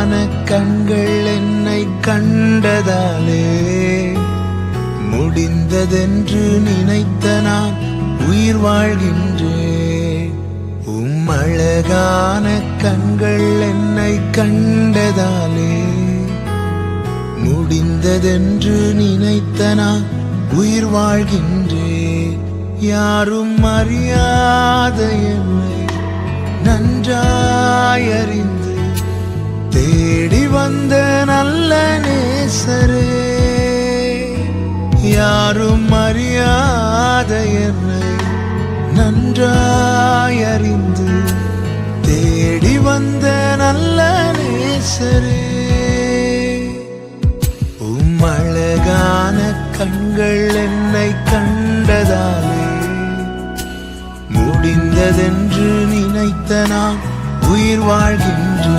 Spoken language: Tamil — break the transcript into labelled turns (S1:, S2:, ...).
S1: அழகான கண்கள் என்னை கண்டதாலே முடிந்ததென்று நினைத்த நான் உயிர் வாழ்கின்றேன். அழகான கண்கள் என்னை கண்டதாலே முடிந்ததென்று நினைத்த நான் உயிர் வாழ்கின்றேன். யாரும் அறியாத என்னை நன்றாயறிந்து தேடி வந்த நல்ல நேசரே, யாரும் அறியாத என்னை நன்றாயறிந்து தேடி வந்த நல்ல நேசரே, அழகான கண்கள் என்னை கண்டதாலே முடிந்ததென்று நினைத்த நான் உயிர் வாழ்கின்றேன்.